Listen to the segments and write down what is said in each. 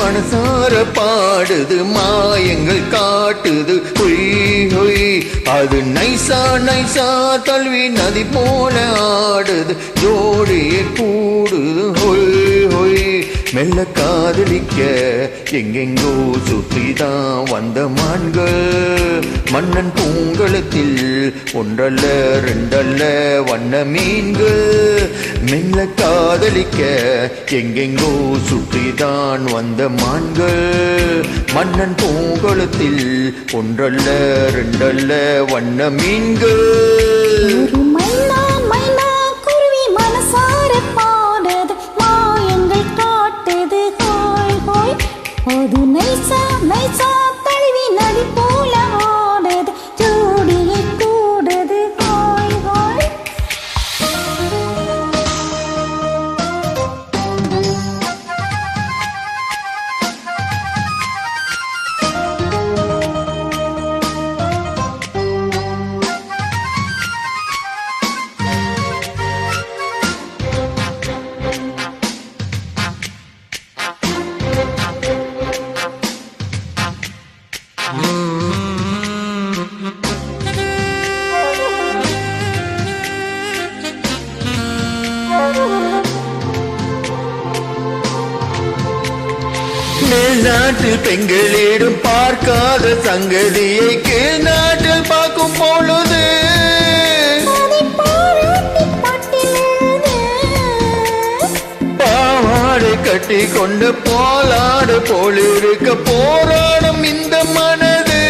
மனசார பாடுது மாயங்கள் காட்டுது ஹொய் ஹொய். அது நைசா நைசா தழுவி நதி போல ஆடுது ஜோடியே கூடுது ஹொய் ஹொய். மெல்ல காதலிக்க எங்கெங்கோ சுற்றிதான் வந்த மான்கள் மன்னன் பூங்கலத்தில் ஒன்றல்ல ரெண்டல்ல வண்ண மீன்கள். மெல்ல காதலிக்க எங்கெங்கோ சுற்றிதான் வந்த மான்கள் மன்னன் பூங்கலத்தில் ஒன்றல்ல ரெண்டல்ல வண்ண மீன்கள். அது நைசா நைசா தழுவி நதி போல ஆடுது ஜோடியை கூடுது ஹாய் ஹாய். மேல்நாட்டில் பெண்களிடம் பார்க்காத சங்கதியை கீழ் நாட்டில் பார்க்கும் பொழுது பாவாடை கட்டி கொண்டு போலாடு போலிருக்க போராடும் இந்த மனது.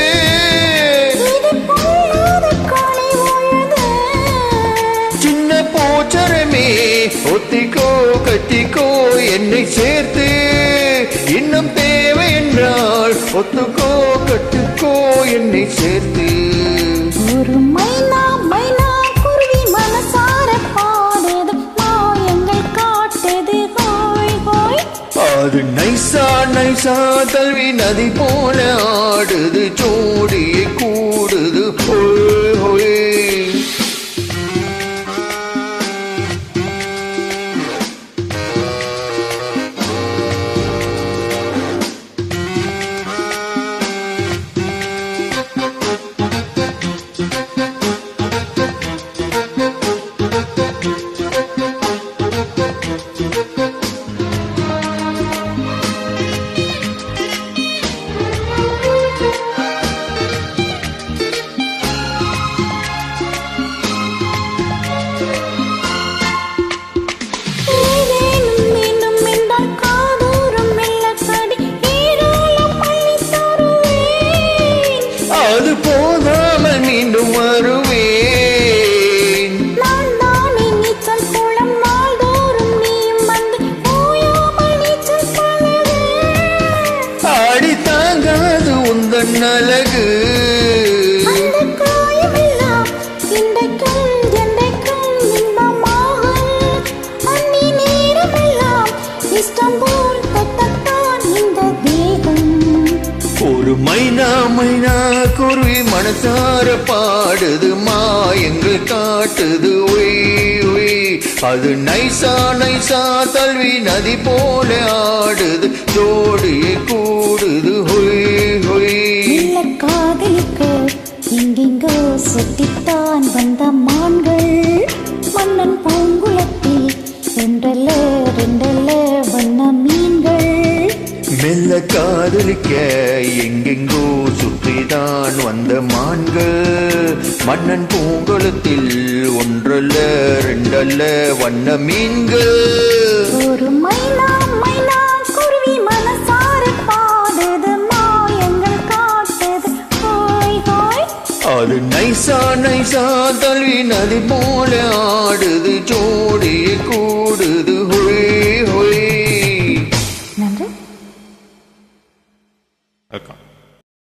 சின்ன போச்சரமே ஒத்திக்கோ கட்டிக்கோ என்னை சேர்த்து இன்னும் தேவை என்றால் ஒத்துக்கோ கட்டுக்கோ என்னை சேர்த்து. ஒரு மைனா மைனா குருவி மனசார பாடுது மாயங்கள் காட்டுது ஹோய் ஹோய். அது நைசா நைசா தழுவி நதி போல ஆடுது ஜோடியை கூடுது ஹோய் ஹோய். அது போதாமல் மீண்டும் வருவேன். நான் தானே நீச்சல் குளம் நாள்தோறும் நீயும் வந்து ஓயாமல் நீச்சல் பழகு. ஆடி தாங்காது உந்தன் அழகு. அந்த காயமெல்லாம் இன்றைக்கும் என்றைக்கும் இன்பமாக அந்நி நேரமெல்லாம் இஷ்டம் போல் தொட்டத்தான் இந்த தேகம். ஒரு மைனா மைனா குருவி மனசார பாடுது மாயங்கள் காட்டுது ஒய் ஒய். அது நைசா நைசா தழுவி நதி போல ஆடுது ஜோடியை கூடுது ஹொய் ஹொய். இல்ல காதலிக்க எங்கெங்கோ சுத்தித்தான் வந்த மான்கள் மன்னன் பூங்குளத்தில் ரெண்டல்ல ரெண்டல்ல வண்ண மீன்கள். மெல்ல காதலிக்க எங்கெங்கோ சுற்றிதான் வந்த மான்கள் மன்னன் பூங்கலத்தில் ஒன்றல்ல ரெண்டல்ல வண்ண மீன்கள். ஒரு மைனா மைனா குருவி மனசார பாடுது மாயங்கள் காட்டுது ஹாய் ஹாய். அது நைசா நைசா தழுவி நதி போல ஆடுது ஜோடியை கூடுது ஹொய் ஹொய். நன்றி. அக்கா